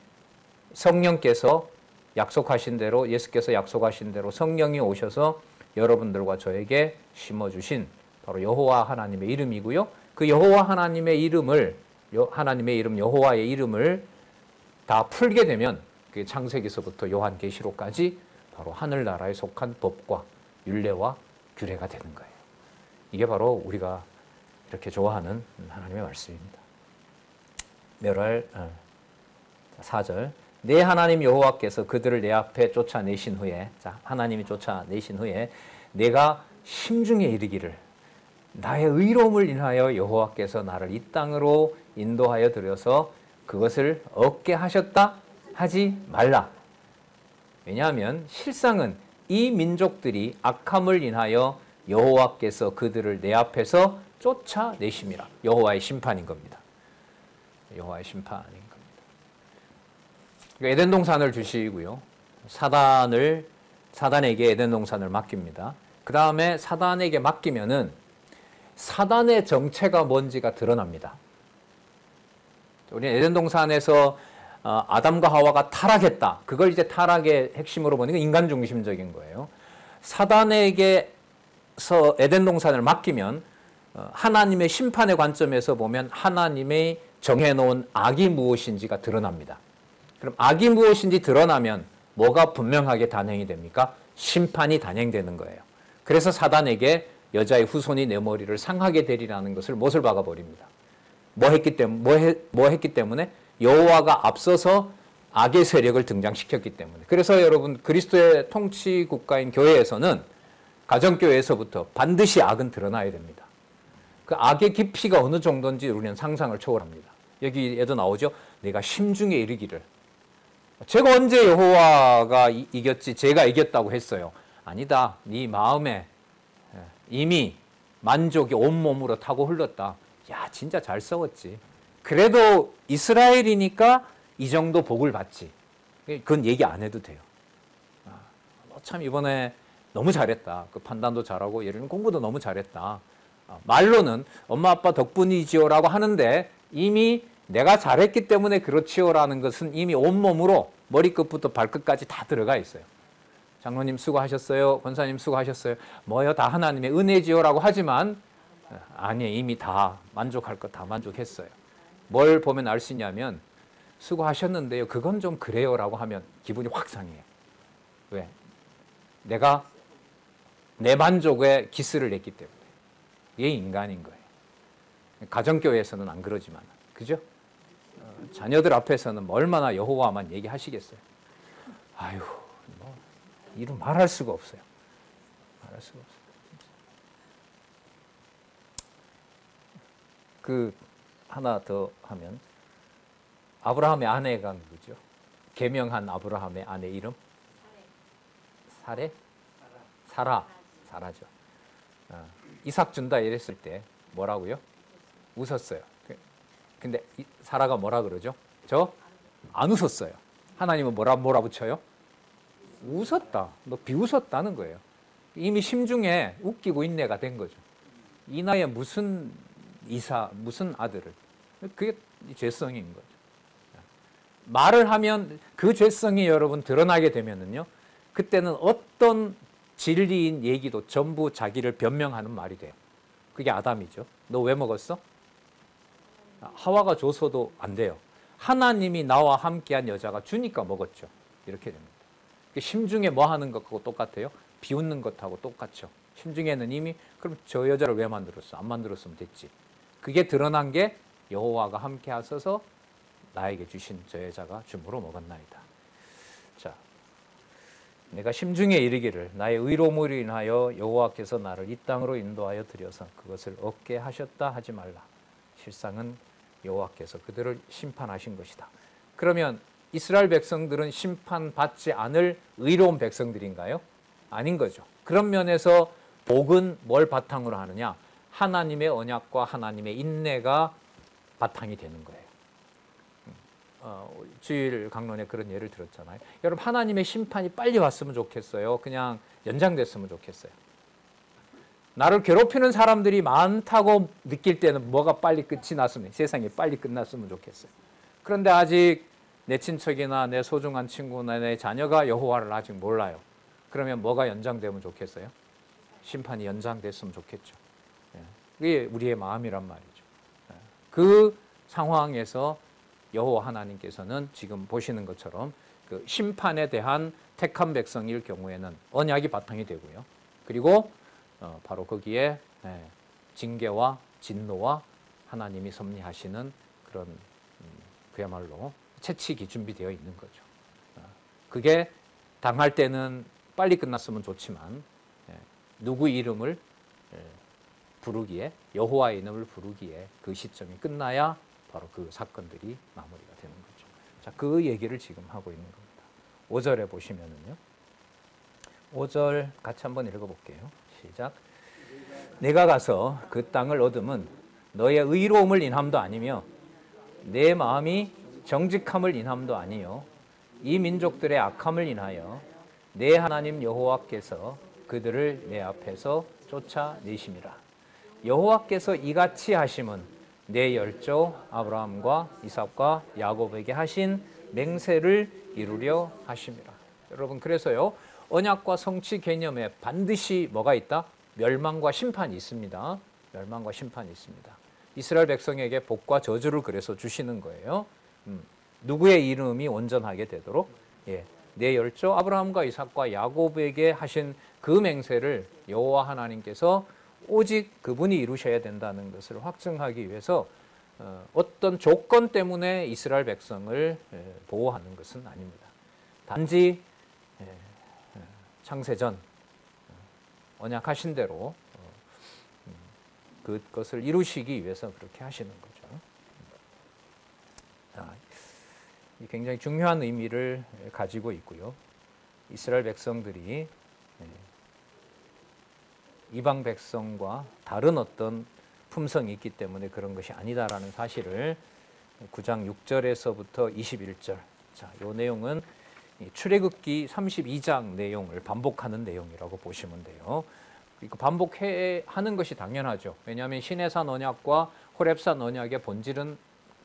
성령께서 약속하신 대로 예수께서 약속하신 대로 성령이 오셔서 여러분들과 저에게 심어주신 바로 여호와 하나님의 이름이고요. 그 여호와 하나님의 이름을 하나님의 이름 여호와의 이름을 다 풀게 되면 그 창세기서부터 요한계시록까지 바로 하늘나라에 속한 법과 율례와 규례가 되는 거예요. 이게 바로 우리가 이렇게 좋아하는 하나님의 말씀입니다. 멸할 4절 내 하나님 여호와께서 그들을 내 앞에 쫓아내신 후에 하나님이 쫓아내신 후에 내가 심중에 이르기를 나의 의로움을 인하여 여호와께서 나를 이 땅으로 인도하여 들여서 그것을 얻게 하셨다 하지 말라. 왜냐하면 실상은 이 민족들이 악함을 인하여 여호와께서 그들을 내 앞에서 쫓아내심이라. 여호와의 심판인 겁니다. 여호와의 심판인 겁니다. 에덴 동산을 주시고요. 사단에게 에덴 동산을 맡깁니다. 그 다음에 사단에게 맡기면은 사단의 정체가 뭔지가 드러납니다. 우리 에덴 동산에서 아담과 하와가 타락했다. 그걸 이제 타락의 핵심으로 보니까 인간 중심적인 거예요. 사단에게서 에덴 동산을 맡기면 하나님의 심판의 관점에서 보면 하나님의 정해놓은 악이 무엇인지가 드러납니다. 그럼 악이 무엇인지 드러나면 뭐가 분명하게 단행이 됩니까? 심판이 단행되는 거예요. 그래서 사단에게 여자의 후손이 내 머리를 상하게 되리라는 것을 못을 박아버립니다. 뭐 했기 때문에? 여호와가 앞서서 악의 세력을 등장시켰기 때문에. 그래서 여러분 그리스도의 통치 국가인 교회에서는 가정교회에서부터 반드시 악은 드러나야 됩니다. 그 악의 깊이가 어느 정도인지 우리는 상상을 초월합니다. 여기에도 나오죠. 내가 심중에 이르기를. 제가 언제 여호와가 이겼지? 제가 이겼다고 했어요. 아니다. 네 마음에 이미 만족이 온몸으로 타고 흘렀다. 야, 진짜 잘 싸웠지. 그래도 이스라엘이니까 이 정도 복을 받지. 그건 얘기 안 해도 돼요. 참 이번에 너무 잘했다. 그 판단도 잘하고 예를 들면 공부도 너무 잘했다. 말로는 엄마 아빠 덕분이지요라고 하는데 이미 내가 잘했기 때문에 그렇지요라는 것은 이미 온몸으로 머리끝부터 발끝까지 다 들어가 있어요. 장로님 수고하셨어요. 권사님 수고하셨어요. 뭐요? 다 하나님의 은혜지요라고 하지만 아니 이미 다 만족할 거 다 만족했어요. 뭘 보면 알 수 있냐면 수고하셨는데요. 그건 좀 그래요라고 하면 기분이 확 상해요. 왜? 내가 내 만족에 기스를 냈기 때문에. 이게 인간인 거예요. 가정교회에서는 안 그러지만. 그죠? 자녀들 앞에서는 얼마나 여호와만 얘기하시겠어요. 아유, 뭐 이름 말할 수가 없어요. 말할 수가 없어요. 그 하나 더 하면 아브라함의 아내가 누구죠? 계명한 아브라함의 아내 이름? 사례? 사라죠. 이삭 준다 이랬을 때 뭐라고요? 웃었어요. 근데 사라가 뭐라 그러죠? 저 안 웃었어요. 하나님은 뭐라 붙여요? 웃었다. 너 비웃었다는 거예요. 이미 심중에 웃기고 인내가 된 거죠. 이 나이에 무슨 아들을. 그게 죄성인 거죠. 말을 하면 그 죄성이 여러분 드러나게 되면은요. 그때는 어떤 진리인 얘기도 전부 자기를 변명하는 말이 돼요. 그게 아담이죠. 너 왜 먹었어? 하와가 줘서도 안 돼요. 하나님이 나와 함께한 여자가 주니까 먹었죠. 이렇게 됩니다. 심중에 뭐 하는 것하고 똑같아요? 비웃는 것하고 똑같죠. 심중에는 이미 그럼 저 여자를 왜 만들었어? 안 만들었으면 됐지. 그게 드러난 게 여호와가 함께 하셔서 나에게 주신 저 여자가 줌으로 먹었나이다. 자, 내가 심중에 이르기를 나의 의로움으로 인하여 여호와께서 나를 이 땅으로 인도하여 들여서 그것을 얻게 하셨다 하지 말라. 실상은 여호와께서 그들을 심판하신 것이다. 그러면 이스라엘 백성들은 심판받지 않을 의로운 백성들인가요? 아닌 거죠. 그런 면에서 복은 뭘 바탕으로 하느냐? 하나님의 언약과 하나님의 인내가 바탕이 되는 거예요. 주일 강론에 그런 예를 들었잖아요. 여러분 하나님의 심판이 빨리 왔으면 좋겠어요? 그냥 연장됐으면 좋겠어요? 나를 괴롭히는 사람들이 많다고 느낄 때는 뭐가 빨리 끝이 났으면, 세상이 빨리 끝났으면 좋겠어요. 그런데 아직 내 친척이나 내 소중한 친구나 내 자녀가 여호와를 아직 몰라요. 그러면 뭐가 연장되면 좋겠어요? 심판이 연장됐으면 좋겠죠. 그게 우리의 마음이란 말이죠. 그 상황에서 여호와 하나님께서는 지금 보시는 것처럼 그 심판에 대한 택한 백성일 경우에는 언약이 바탕이 되고요. 그리고 바로 거기에 징계와 진노와 하나님이 섭리하시는 그런 그야말로 채찍이 준비되어 있는 거죠. 그게 당할 때는 빨리 끝났으면 좋지만 누구 이름을 부르기에 여호와의 이름을 부르기에 그 시점이 끝나야 바로 그 사건들이 마무리가 되는 거죠. 자, 그 얘기를 지금 하고 있는 겁니다. 5절에 보시면은요. 5절 같이 한번 읽어볼게요. 시작. 내가 가서 그 땅을 얻으면 너의 의로움을 인함도 아니며 내 마음이 정직함을 인함도 아니요 이 민족들의 악함을 인하여 내 하나님 여호와께서 그들을 내 앞에서 쫓아내심이라. 여호와께서 이같이 하심은 내 열조 아브라함과 이삭과 야곱에게 하신 맹세를 이루려 하심이라. 여러분, 그래서요, 언약과 성취 개념에 반드시 뭐가 있다? 멸망과 심판이 있습니다. 멸망과 심판이 있습니다. 이스라엘 백성에게 복과 저주를 그래서 주시는 거예요. 누구의 이름이 온전하게 되도록, 내 열조 아브라함과 이삭과 야곱에게 하신 그 맹세를 여호와 하나님께서 오직 그분이 이루셔야 된다는 것을 확증하기 위해서 어떤 조건 때문에 이스라엘 백성을 보호하는 것은 아닙니다. 단지 창세전 언약하신 대로 그것을 이루시기 위해서 그렇게 하시는 거죠. 굉장히 중요한 의미를 가지고 있고요. 이스라엘 백성들이 이방 백성과 다른 어떤 품성이 있기 때문에 그런 것이 아니다라는 사실을 9장 6절에서부터 21절, 자, 이 내용은 출애굽기 32장 내용을 반복하는 내용이라고 보시면 돼요. 반복하는 것이 당연하죠. 왜냐하면 시내산 언약과 호렙산 언약의 본질은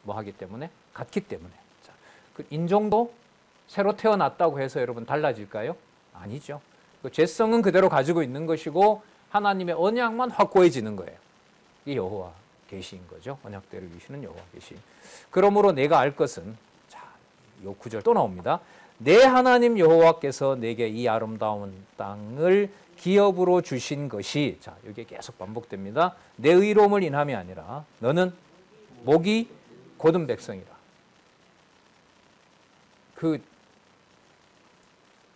뭐 하기 때문에? 같기 때문에. 자, 그 인종도 새로 태어났다고 해서 여러분 달라질까요? 아니죠. 그 죄성은 그대로 가지고 있는 것이고 하나님의 언약만 확고해지는 거예요. 이게 여호와 계시인 거죠. 언약대로 이루시는 여호와 계시. 그러므로 내가 알 것은, 자, 요 구절 또 나옵니다. 내 하나님 여호와께서 내게 이 아름다운 땅을 기업으로 주신 것이, 자, 이게 계속 반복됩니다. 내 의로움을 인함이 아니라 너는 목이 곧은 백성이라. 그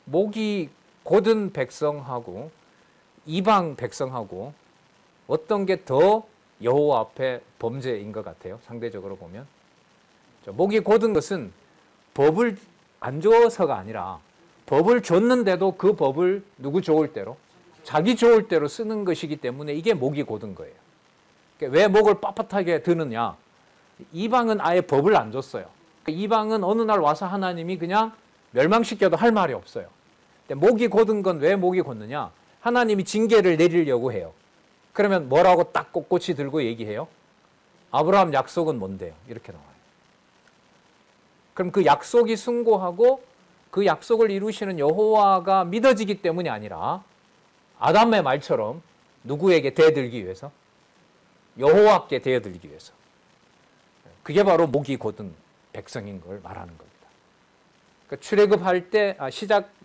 목이 곧은 백성하고 이방 백성하고 어떤 게 더 여호와 앞에 범죄인 것 같아요? 상대적으로 보면. 목이 곧은 것은 법을 안 줘서가 아니라 법을 줬는데도 그 법을 누구 좋을 대로, 자기 좋을 대로 쓰는 것이기 때문에 이게 목이 곧은 거예요. 왜 목을 빳빳하게 드느냐? 이방은 아예 법을 안 줬어요. 이방은 어느 날 와서 하나님이 그냥 멸망시켜도 할 말이 없어요. 근데 목이 곧은 건 왜 목이 곧느냐? 하나님이 징계를 내리려고 해요. 그러면 뭐라고 딱 꼿꼿이 들고 얘기해요? 아브라함 약속은 뭔데요? 이렇게 나와요. 그럼 그 약속이 숭고하고 그 약속을 이루시는 여호와가 믿어지기 때문이 아니라 아담의 말처럼 누구에게 대들기 위해서? 여호와께 대들기 위해서. 그게 바로 목이 곧은 백성인 걸 말하는 겁니다. 그러니까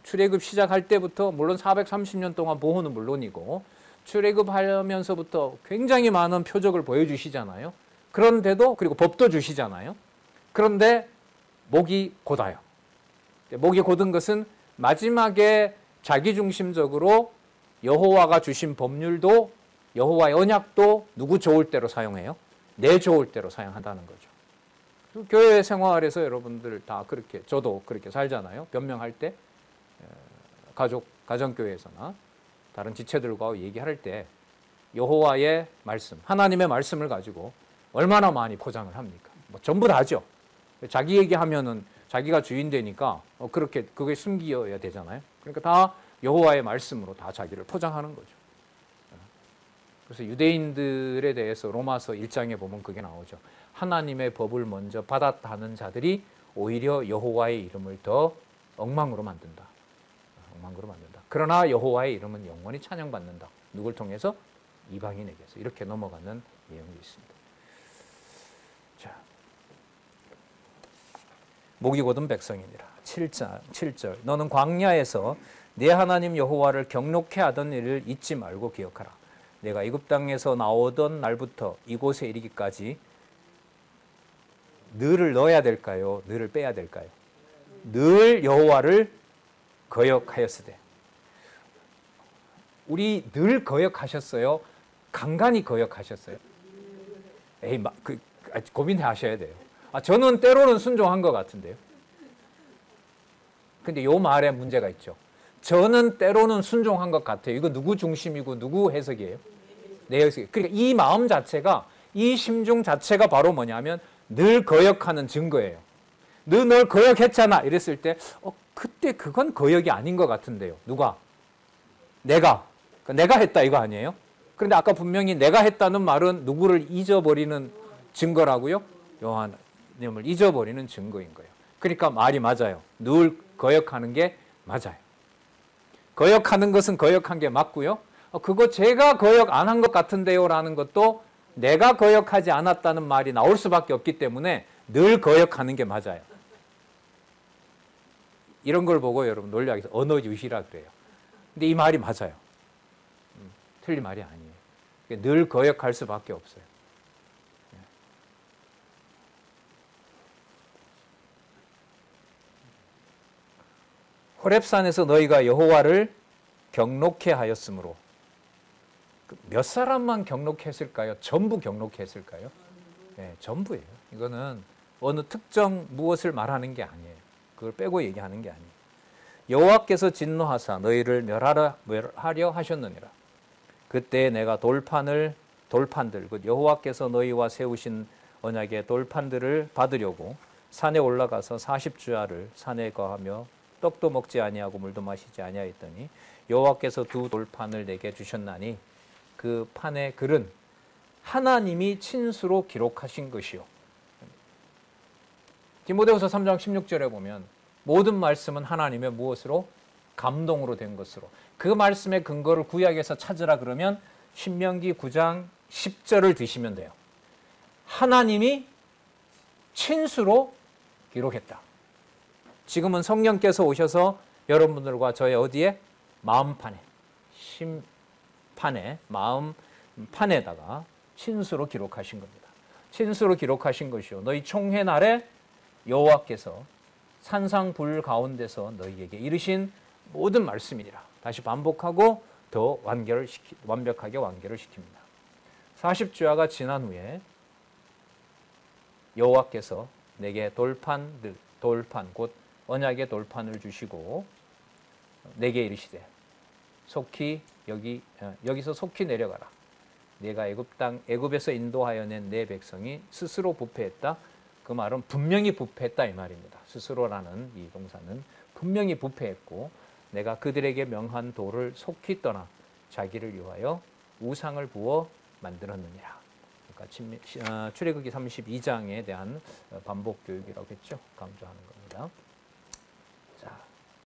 출애굽 시작할 때부터 물론 430년 동안 보호는 물론이고 출애굽하면서부터 굉장히 많은 표적을 보여주시잖아요. 그런데도, 그리고 법도 주시잖아요. 그런데 목이 곧아요. 목이 곧은 것은 마지막에 자기중심적으로 여호와가 주신 법률도, 여호와의 언약도 누구 좋을 대로 사용해요? 내 좋을 대로 사용한다는 거죠. 교회 생활에서 여러분들 다 그렇게, 저도 그렇게 살잖아요. 변명할 때, 가정교회에서나 다른 지체들과 얘기할 때 여호와의 말씀, 하나님의 말씀을 가지고 얼마나 많이 포장을 합니까? 뭐 전부 다죠. 자기 얘기하면은 자기가 주인 되니까 그렇게 그게 숨겨야 되잖아요. 그러니까 다 여호와의 말씀으로 다 자기를 포장하는 거죠. 그래서 유대인들에 대해서 로마서 1장에 보면 그게 나오죠. 하나님의 법을 먼저 받았다는 자들이 오히려 여호와의 이름을 더 엉망으로 만든다. 엉망으로 만든다. 그러나 여호와의 이름은 영원히 찬양받는다. 누굴 통해서? 이방인에게서. 이렇게 넘어가는 내용이 있습니다. 자, 목이 곧은 백성이니라. 7절. 너는 광야에서 내 하나님 여호와를 경록해 하던 일을 잊지 말고 기억하라. 내가 애굽 땅에서 나오던 날부터 이곳에 이르기까지 늘을 넣어야 될까요? 늘을 빼야 될까요? 늘 여호와를 거역하였으되. 우리 늘 거역하셨어요? 간간히 거역하셨어요? 고민해 하셔야 돼요. 저는 때로는 순종한 것 같은데요. 근데 이 말에 문제가 있죠. 저는 때로는 순종한 것 같아요. 이거 누구 중심이고 누구 해석이에요? 그러니까 이 마음 자체가, 이 심중 자체가 바로 뭐냐면 늘 거역하는 증거예요. 너 널 거역했잖아 이랬을 때 그때 그건 거역이 아닌 것 같은데요. 누가? 내가 했다 이거 아니에요? 그런데 아까 분명히 내가 했다는 말은 누구를 잊어버리는 증거라고요? 요한님을 잊어버리는 증거인 거예요. 그러니까 말이 맞아요. 늘 거역하는 게 맞아요. 거역하는 것은 거역한 게 맞고요. 그거 제가 거역 안 한 것 같은데요 라는 것도 내가 거역하지 않았다는 말이 나올 수밖에 없기 때문에 늘 거역하는 게 맞아요. 이런 걸 보고 여러분 논리학에서 언어 유희라 그래요. 근데 이 말이 맞아요. 틀린 말이 아니에요. 늘 거역할 수밖에 없어요. 호렙산에서 너희가 여호와를 경록해 하였으므로. 몇 사람만 경록해 했을까요? 전부 경록해 했을까요? 네, 전부예요. 이거는 어느 특정 무엇을 말하는 게 아니에요. 그걸 빼고 얘기하는 게 아니에요. 여호와께서 진노하사 너희를 멸하려 하셨느니라. 그때 내가 돌판들 곧 여호와께서 너희와 세우신 언약의 돌판들을 받으려고 산에 올라가서 40주야를 산에 거하며 떡도 먹지 아니하고 물도 마시지 아니하였더니 여호와께서 두 돌판을 내게 주셨나니 그 판의 글은 하나님이 친수로 기록하신 것이요. 디모데후서 3장 16절에 보면 모든 말씀은 하나님의 무엇으로? 감동으로 된 것으로. 그 말씀의 근거를 구약에서 찾으라 그러면 신명기 9장 10절을 드시면 돼요. 하나님이 친수로 기록했다. 지금은 성령께서 오셔서 여러분들과 저의 어디에? 마음판에, 심판에, 마음판에다가 친수로 기록하신 겁니다. 친수로 기록하신 것이요. 너희 총회 날에 여호와께서 산상불 가운데서 너희에게 이르신 모든 말씀이니라. 다시 반복하고 더 완벽하게 완결을 시킵니다. 40주야가 지난 후에 여호와께서 내게 돌판 곧 언약의 돌판을 주시고 내게 이르시되 속히 여기서 속히 내려가라. 내가 애굽에서 인도하여 낸 내 백성이 스스로 부패했다. 그 말은 분명히 부패했다 이 말입니다. 스스로라는 이 동사는 분명히 부패했고 내가 그들에게 명한 도를 속히 떠나 자기를 위하여 우상을 부어 만들었느니라. 그러니까 출애굽기 32장에 대한 반복 교육이라고 했죠. 강조하는 겁니다.